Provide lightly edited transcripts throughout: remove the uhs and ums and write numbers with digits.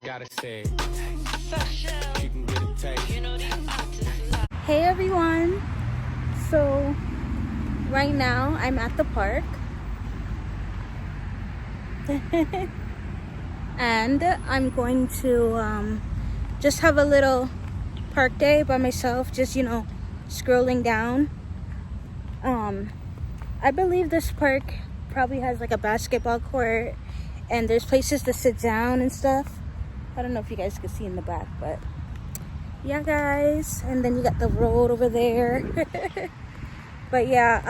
Gotta say it. You can get a taste. Hey everyone, so right now I'm at the park and I'm going to just have a little park day by myself, just scrolling down. I believe this park probably has like a basketball court and there's places to sit down and stuff. I don't know if you guys can see in the back, but yeah guys, and then you got the road over there. But yeah,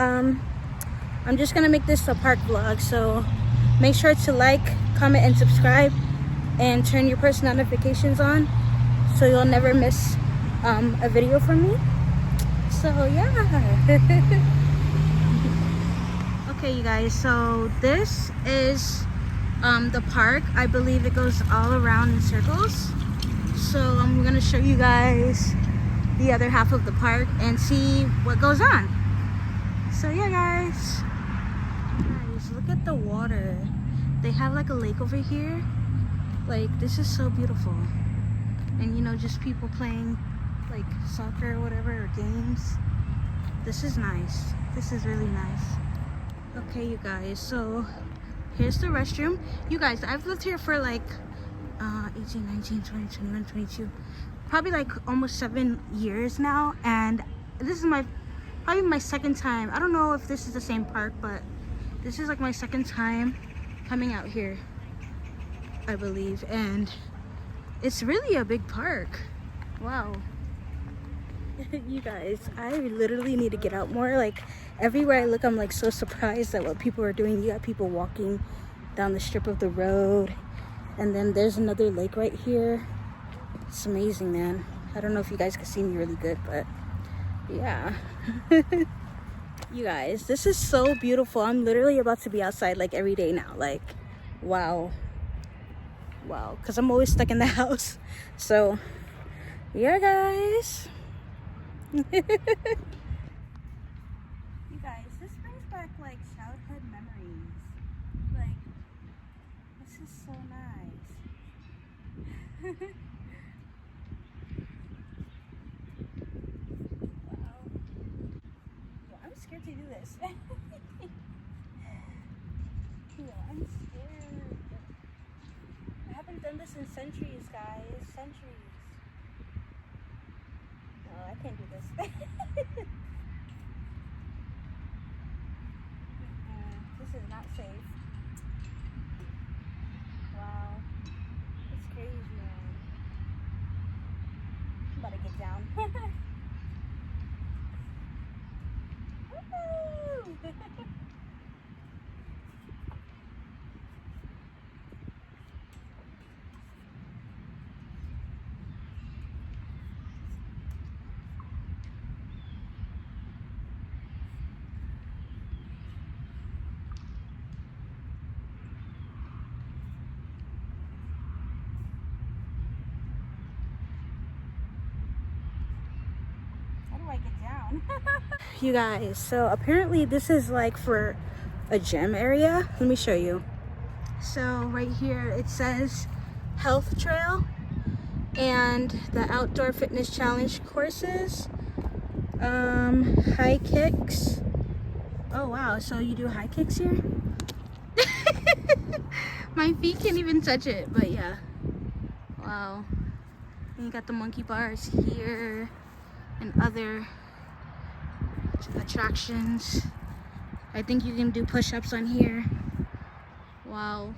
I'm just gonna make this a park vlog, so make sure to like, comment, and subscribe, and turn your post notifications on so you'll never miss a video from me. So yeah. Okay you guys, so this is the park. I believe it goes all around in circles, so I'm gonna show you guys the other half of the park and see what goes on. So yeah guys, look at the water. They have like a lake over here. Like, this is so beautiful. And just people playing like soccer or whatever, or games. This is nice. This is really nice. Okay you guys, so here's the restroom. You guys, I've lived here for like 18, 19, 20, 21, 22, probably like almost 7 years now, and this is probably my second time. I don't know if this is the same park, but this is like my second time coming out here, I believe, and it's really a big park. Wow. You guys, I literally need to get out more. Like, everywhere I look, I'm like so surprised at what people are doing. You got people walking down the strip of the road, and then there's another lake right here. It's amazing, man. I don't know if you guys can see me really good, but yeah. You guys, this is so beautiful. I'm literally about to be outside like every day now. Like, wow, because I'm always stuck in the house. So yeah guys. You guys, this brings back like childhood memories. Like, this is so nice. Wow. Yo, I'm scared to do this. Yo, I'm scared. I haven't done this in centuries, guys. Centuries. No, I can't do this. This is not safe. Wow. It's crazy, man. I'm about to get down. Woo! I get down. You guys, so apparently this is like for a gym area. Let me show you. So right here it says health trail and the outdoor fitness challenge courses, high kicks. Oh wow, so you do high kicks here? My feet can't even touch it, but yeah. Wow. And you got the monkey bars here and other attractions. I think you can do push-ups on here. Wow.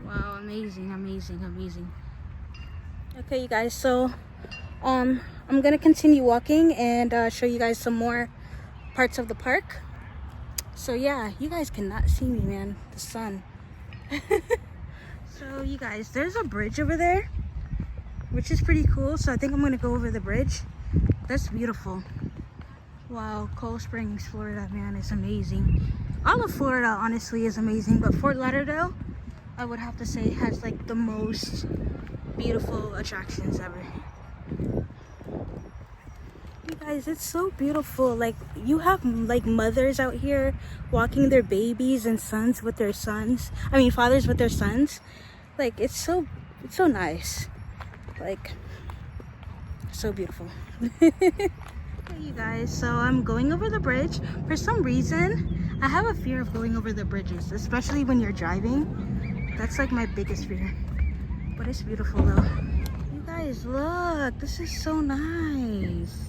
Wow, amazing, amazing, amazing. Okay you guys, so I'm gonna continue walking and show you guys some more parts of the park. So yeah, you guys cannot see me, man, the sun. So you guys, there's a bridge over there, which is pretty cool. So I think I'm gonna go over the bridge. That's beautiful. Wow, Cold Springs, Florida, man, it's amazing. All of Florida honestly is amazing, but Fort Lauderdale, I would have to say, has like the most beautiful attractions ever. You guys, it's so beautiful. Like, you have like mothers out here walking their babies and fathers with their sons. Like it's so nice. Like so beautiful. Okay, you guys, so I'm going over the bridge. For some reason, I have a fear of going over the bridges, especially when you're driving. That's like my biggest fear. But it's beautiful though. You guys, look, this is so nice.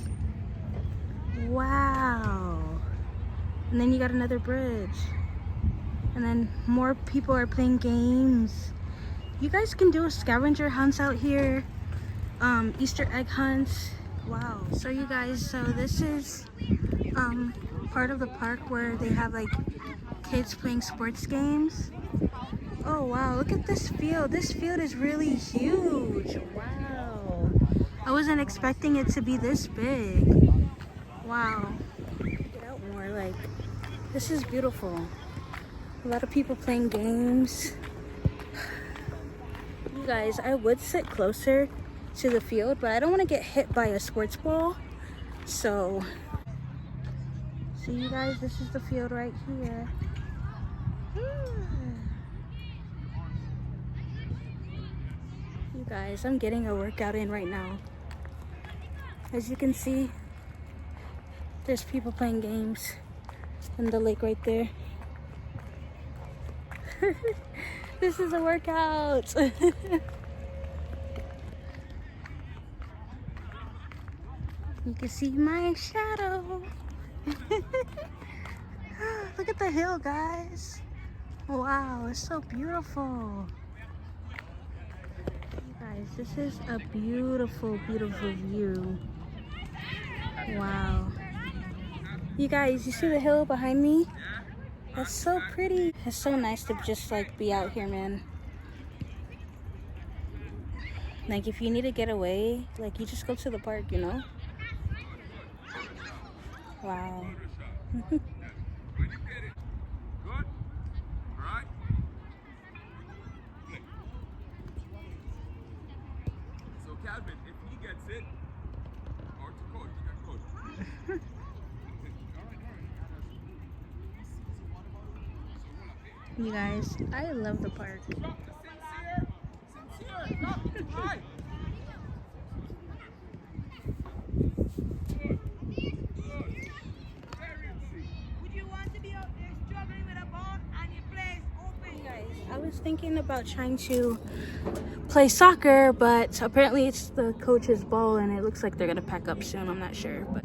Wow. And then you got another bridge. And then more people are playing games. You guys can do scavenger hunts out here. Easter egg hunts. Wow. So you guys, so this is part of the park where they have like kids playing sports games. Oh wow, look at this field. This field is really huge. Wow. I wasn't expecting it to be this big. Wow. Get out more, like this is beautiful. A lot of people playing games. You guys, I would sit closer to the field, but I don't want to get hit by a sports ball. So you guys, this is the field right here. You guys, I'm getting a workout in right now. As you can see, there's people playing games in the lake right there. This is a workout. You can see my shadow. Look at the hill, guys. Wow, it's so beautiful. You guys, this is a beautiful, beautiful view. Wow. You guys, you see the hill behind me? That's so pretty. It's so nice to just like be out here, man. Like if you need to get away, like you just go to the park, you know? Wow. So Calvin, if he gets it, or to coach, You guys, I love the park. Sincere, not too high. Would you want to be out there struggling with a ball and your place open? Guys, I was thinking about trying to play soccer, but apparently it's the coach's ball and it looks like they're gonna pack up soon. I'm not sure, but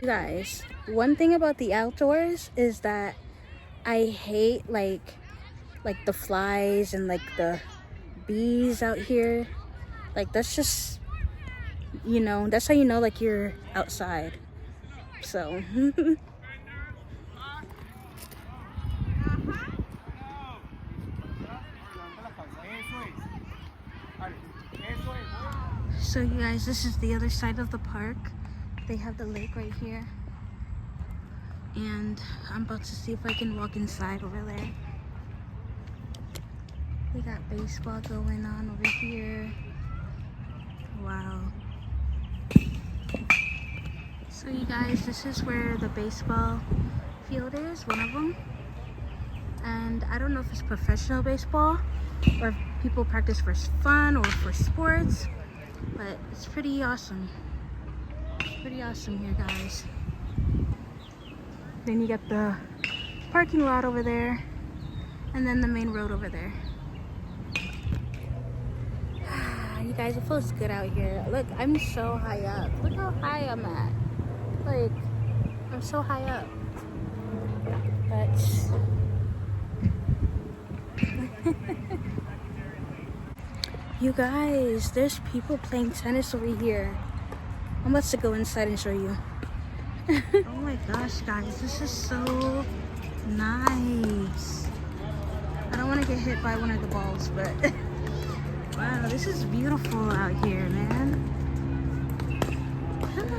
you guys, one thing about the outdoors is that I hate like the flies and like the bees out here. Like that's just, you know, that's how you know like you're outside. So so you guys, this is the other side of the park. They have the lake right here. And I'm about to see if I can walk inside over there. We got baseball going on over here. Wow. So you guys, this is where the baseball field is, one of them. And I don't know if it's professional baseball or if people practice for fun or for sports, but it's pretty awesome. Pretty awesome here, guys. Then you got the parking lot over there and then the main road over there. You guys, it feels good out here. Look, I'm so high up. Look how high I'm at. Like, I'm so high up. You guys, there's people playing tennis over here. I'm about to go inside and show you. Oh my gosh, guys, this is so nice. I don't want to get hit by one of the balls, but wow, this is beautiful out here, man.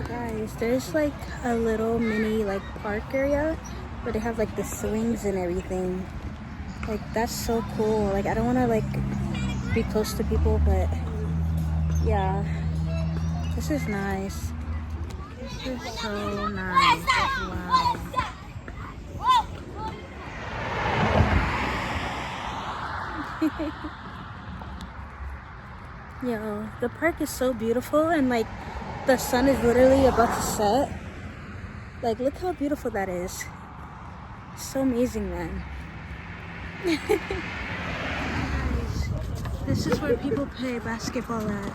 Guys, there's like a little mini like park area where they have like the swings and everything. Like, that's so cool. Like, I don't want to like be close to people, but yeah, this is nice. This is so nice. Wow. Yo, the park is so beautiful, and like the sun is literally about to set. Like, look how beautiful that is. So amazing, man. Guys, this is where people play basketball at.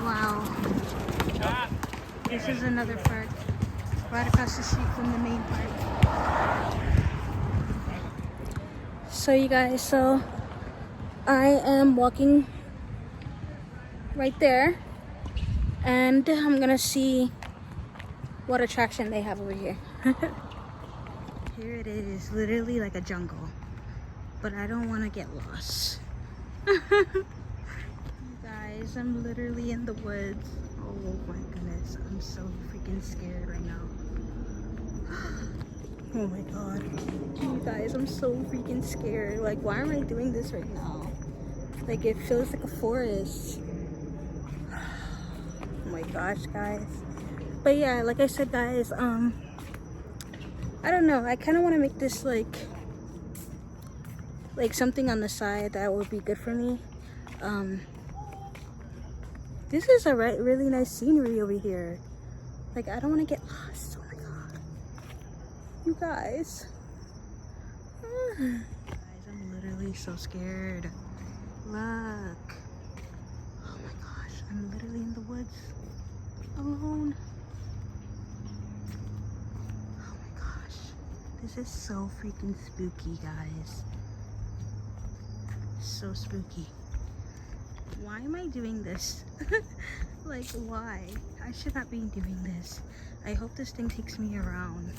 Wow. This is another park right across the street from the main park. So you guys, so I am walking right there, and I'm gonna see what attraction they have over here. Here it is, literally like a jungle, but I don't want to get lost. You guys, I'm literally in the woods. Oh my goodness, I'm so freaking scared right now. Oh my god. You guys, I'm so freaking scared. Like, why am I doing this right now? Like, it feels like a forest. Oh my gosh, guys. But yeah, like I said, guys, I don't know. I kind of want to make this like something on the side that would be good for me. This is a really nice scenery over here. Like, I don't want to get lost. Oh my god. You guys. Guys, I'm literally so scared. Look. Oh my gosh. I'm literally in the woods. Alone. Oh my gosh. This is so freaking spooky, guys. So spooky. Why am I doing this? Like, why? I should not be doing this. I hope this thing takes me around.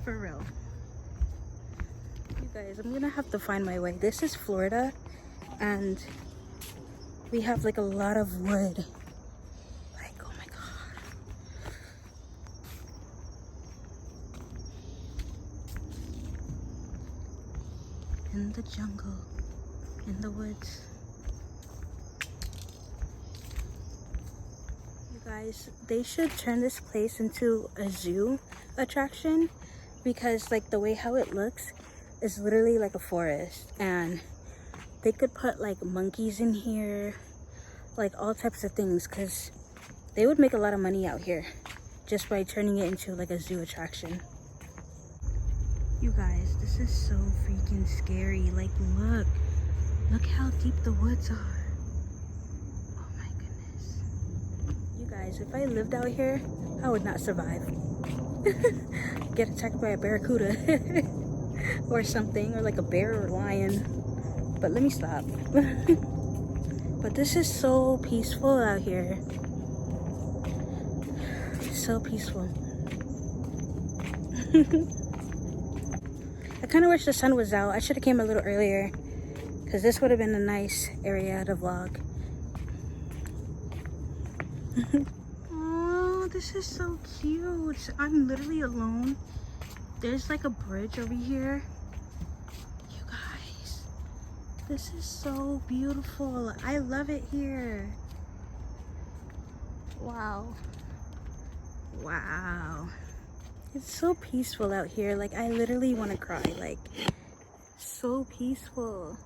For real. You guys, I'm gonna have to find my way. This is Florida, and we have like a lot of wood. Like, oh my god. In the jungle, in the woods. You guys, they should turn this place into a zoo attraction, because like the way how it looks is literally like a forest, and they could put like monkeys in here, like all types of things, because they would make a lot of money out here just by turning it into like a zoo attraction. You guys, this is so freaking scary. Like, look how deep the woods are. Oh my goodness. You guys, if I lived out here, I would not survive. Get attacked by a barracuda or something, or like a bear or lion. But let me stop. But this is so peaceful out here. So peaceful. I kind of wish the sun was out. I should have came a little earlier, because this would have been a nice area to vlog. Oh, this is so cute. I'm literally alone. There's like a bridge over here. You guys, this is so beautiful. I love it here. Wow. Wow. It's so peaceful out here. Like, I literally want to cry. Like, so peaceful.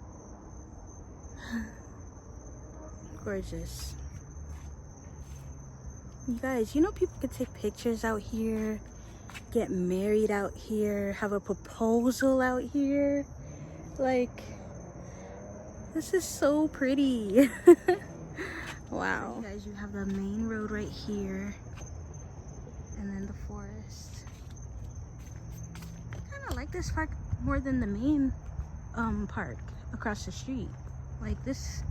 Gorgeous. You guys, you know people could take pictures out here, get married out here, have a proposal out here. Like, this is so pretty. Wow. You guys, you have the main road right here, and then the forest. I like this park more than the main park across the street. Like this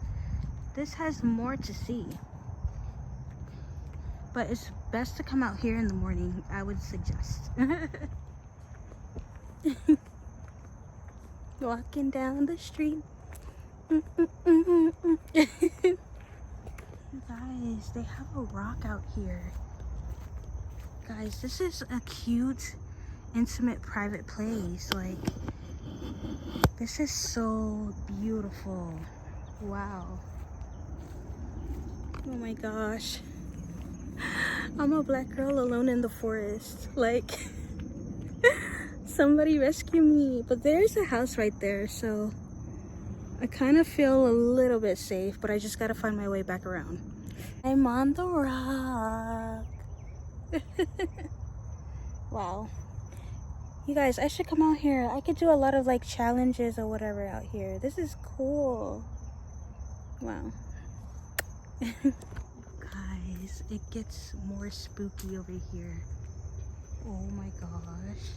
has more to see. But it's best to come out here in the morning, I would suggest. Walking down the street. Guys, they have a rock out here. Guys, this is a cute, intimate, private place. Like, this is so beautiful. Wow. Oh my gosh. I'm a black girl alone in the forest. Like, somebody rescue me. But there's a house right there, so I kind of feel a little bit safe, but I just gotta find my way back around. I'm on the rock. Wow. You guys, I should come out here. I could do a lot of like challenges or whatever out here. This is cool. Wow. Guys, it gets more spooky over here. Oh my gosh.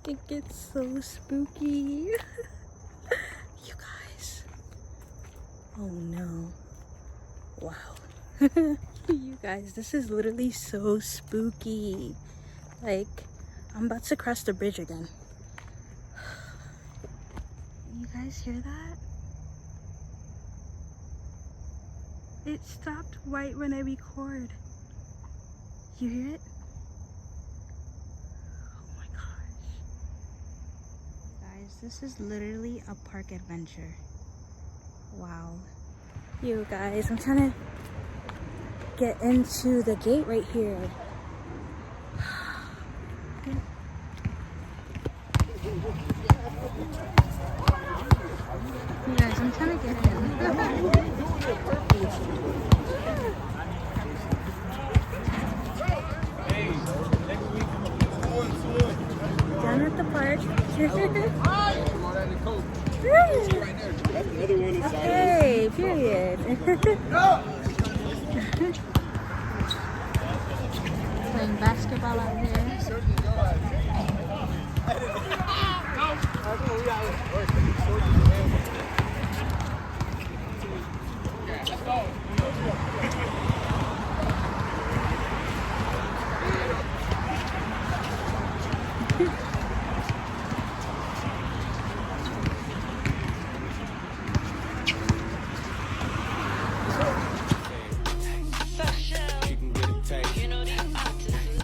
It gets so spooky. You guys. Oh no. Wow. You guys, this is literally so spooky. Like, I'm about to cross the bridge again. You guys hear that? It stopped right when I record. You hear it? Oh my gosh. Guys, this is literally a park adventure. Wow. You guys, I'm trying to get into the gate right here. You guys, I'm trying to get in. Down at the park. Okay, period. Playing basketball out here.